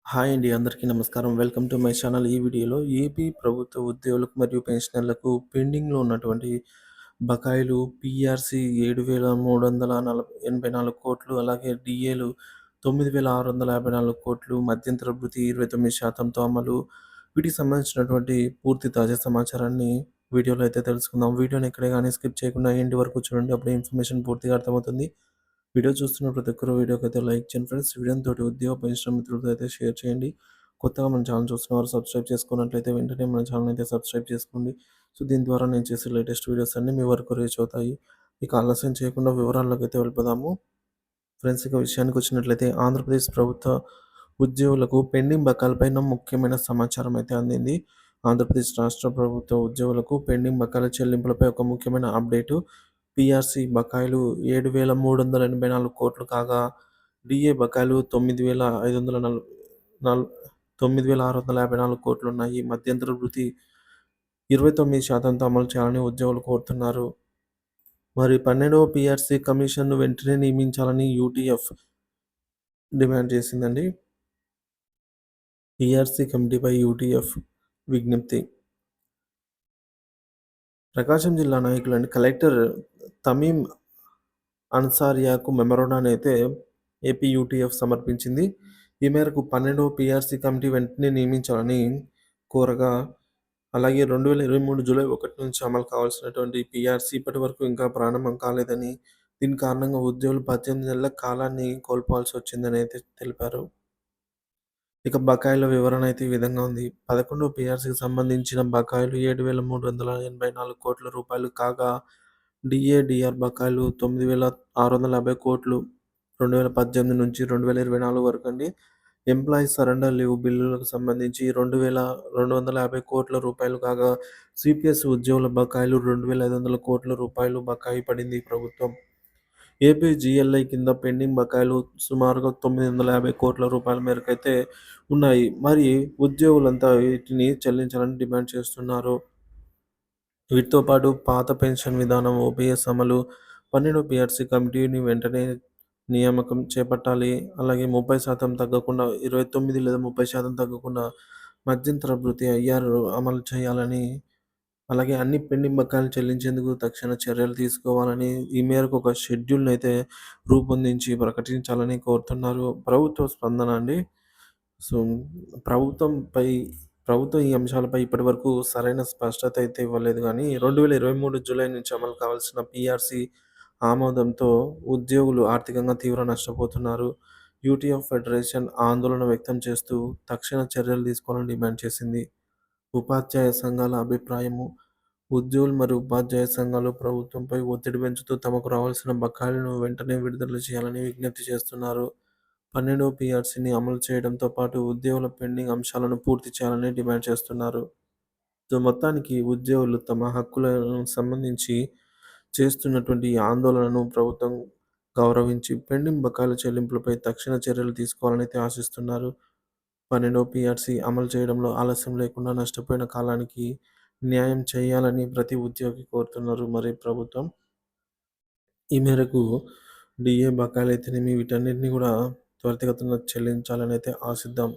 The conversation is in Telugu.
హాయ్ అండి. అందరికీ నమస్కారం. Welcome to my channel. ఈ వీడియోలో ఏపీ ప్రభుత్వ ఉద్యోగులకు మరియు పెన్షనర్లకు పెండింగ్‌లో ఉన్నటువంటి బకాయిలు పీఆర్‌సీ 7,384,00,00,000 అలాగే డీఏలు 9,654,00,00,000 మధ్యంతర భృతి 29%తో అమలు. వీటికి సంబంధించినటువంటి పూర్తి తాజా సమాచారాన్ని వీడియోలో అయితే తెలుసుకుందాం. వీడియోని ఎక్కడ గాని స్కిప్ చేయకుండా ఎండ్ వరకు చూడండి. అప్పుడే ఇన్ఫర్మేషన్ పూర్తిగా అర్థమవుతుంది. వీడియో చూస్తున్న ప్రతి ఒక్కరు వీడియోకైతే లైక్ చేయండి ఫ్రెండ్స్. వీడియోతోటి ఉద్యోగ పెన్షన్ మిత్రులతో అయితే షేర్ చేయండి. కొత్తగా మన ఛానల్ చూస్తున్నవారు సబ్స్క్రైబ్ చేసుకున్నట్లయితే వెంటనే మన ఛానల్ అయితే సబ్స్క్రైబ్ చేసుకోండి. సో దీని ద్వారా నేను చేసే లేటెస్ట్ వీడియోస్ అన్నీ మీ వరకు రీచ్ అవుతాయి. ఇక ఆలస్యం చేయకుండా వివరాల్లోకి అయితే వెళ్ళిపోదాము. ఫ్రెండ్స్ ఇక విషయానికి వచ్చినట్లయితే ఆంధ్రప్రదేశ్ ప్రభుత్వ ఉద్యోగులకు పెండింగ్ బకాయిలపైన ముఖ్యమైన సమాచారం అయితే అందింది. ఆంధ్రప్రదేశ్ రాష్ట్ర ప్రభుత్వ ఉద్యోగులకు పెండింగ్ బకాయిల చెల్లింపులపై ఒక ముఖ్యమైన అప్డేటు. పీఆర్‌సీ బకాయిలు 7,384,00,00,000 కాగా, డీఏ బకాయిలు 9,654,00,00,000 ఉన్నాయి. మధ్యంతర భృతి 29%తో అమలు చేయాలని ఉద్యోగులు కోరుతున్నారు. మరి 12వ పీఆర్‌సీ కమిషన్‌ను వెంటనే నియమించాలని యూటీఎఫ్ డిమాండ్ చేసిందండి. పీఆర్‌సీ కమిటీపై యూటీఎఫ్ విజ్ఞప్తి. ప్రకాశం జిల్లా నాయకులండి కలెక్టర్ తమీమ్ అన్సారియాకు మెమోరాండానైతే ఏపీ యూటీఎఫ్ సమర్పించింది. ఈ మేరకు 12వ పీఆర్‌సీ కమిటీ వెంటనే నియమించాలని కోరగా, అలాగే 2023 జూలై 1 నుంచి అమలు కావాల్సినటువంటి పీఆర్‌సీ ఇప్పటివరకు ఇంకా ప్రారంభం కాలేదని, దీని కారణంగా ఉద్యోగులు 18 నెలల కాలాన్ని కోల్పోవాల్సి వచ్చిందని అయితే తెలిపారు. ఇక బకాయిల వివరణ అయితే ఈ విధంగా ఉంది. 11వ పీఆర్‌సీకి సంబంధించిన బకాయిలు 7,384,00,00,000 కాగా, డీఏ/డీఆర్ బకాయిలు 9,650,00,00,000 2018 నుంచి 2024 వరకండి. ఎంప్లాయీస్ సరెండర్ లీవ్ బిల్లులకు సంబంధించి 2,250,00,00,000 కాగా, సీపీఎస్ ఉద్యోగుల బకాయిలు 2,500,00,00,000 బకాయి పడింది ప్రభుత్వం. ఏపీజీఎల్ఐ కింద పెండింగ్ బకాయిలు సుమారుగా 950,00,00,000 మేరకైతే ఉన్నాయి. మరి ఉద్యోగులంతా వీటిని చెల్లించాలని డిమాండ్ చేస్తున్నారు. వీటితో పాటు పాత పెన్షన్ విధానం ఓపీఎస్ అమలు, 12వ పీఆర్‌సీ కమిటీని వెంటనే నియామకం చేపట్టాలి. అలాగే 30% తగ్గకుండా 29 లేదా 30% తగ్గకుండా మధ్యంతర భృతి ఐఆర్ అమలు చేయాలని, అలాగే అన్ని పెండింగ్ బకాయిలు చెల్లించేందుకు తక్షణ చర్యలు తీసుకోవాలని, ఈ మేరకు ఒక షెడ్యూల్‌నైతే రూపొందించి ప్రకటించాలని కోరుతున్నారు. ప్రభుత్వ స్పందన అండి. సో, ప్రభుత్వంపై ప్రభుత్వం ఈ అంశాలపై ఇప్పటివరకు సరైన స్పష్టత అయితే ఇవ్వలేదు గానీ, 2023 జూలై నుంచి అమలు కావాల్సిన పీఆర్‌సీ ఆమోదంతో ఉద్యోగులు ఆర్థికంగా తీవ్ర నష్టపోతున్నారు. యూటీఎఫ్ ఫెడరేషన్ ఆందోళన వ్యక్తం చేస్తూ తక్షణ చర్యలు తీసుకోవాలని డిమాండ్ చేసింది. ఉపాధ్యాయ సంఘాల అభిప్రాయము. ఉద్యోగులు మరియు ఉపాధ్యాయ సంఘాలు ప్రభుత్వంపై ఒత్తిడి పెంచుతూ తమకు రావాల్సిన బకాయిలను వెంటనే విడుదల చేయాలని విజ్ఞప్తి చేస్తున్నారు. 12వ పీఆర్‌సీని అమలు చేయడంతో పాటు ఉద్యోగుల పెండింగ్ అంశాలను పూర్తి చేయాలని డిమాండ్ చేస్తున్నారు. సో, మొత్తానికి ఉద్యోగులు తమ హక్కులకు సంబంధించి చేస్తున్నటువంటి ఈ ఆందోళనను ప్రభుత్వం గౌరవించి పెండింగ్ బకాయిల చెల్లింపులపై తక్షణ చర్యలు తీసుకోవాలని అయితే ఆశిస్తున్నారు. 12వ పీఆర్‌సీ అమలు చేయడంలో ఆలస్యం లేకుండా నష్టపోయిన కాలానికి న్యాయం చేయాలని ప్రతి ఉద్యోగి కోరుతున్నారు మరి ప్రభుత్వం. ఈ మేరకు డీఏ బకాయిలైతేనేమి వీటన్నిటిని కూడా త్వరితగతిన చెల్లించాలని అయితే ఆశిద్దాం.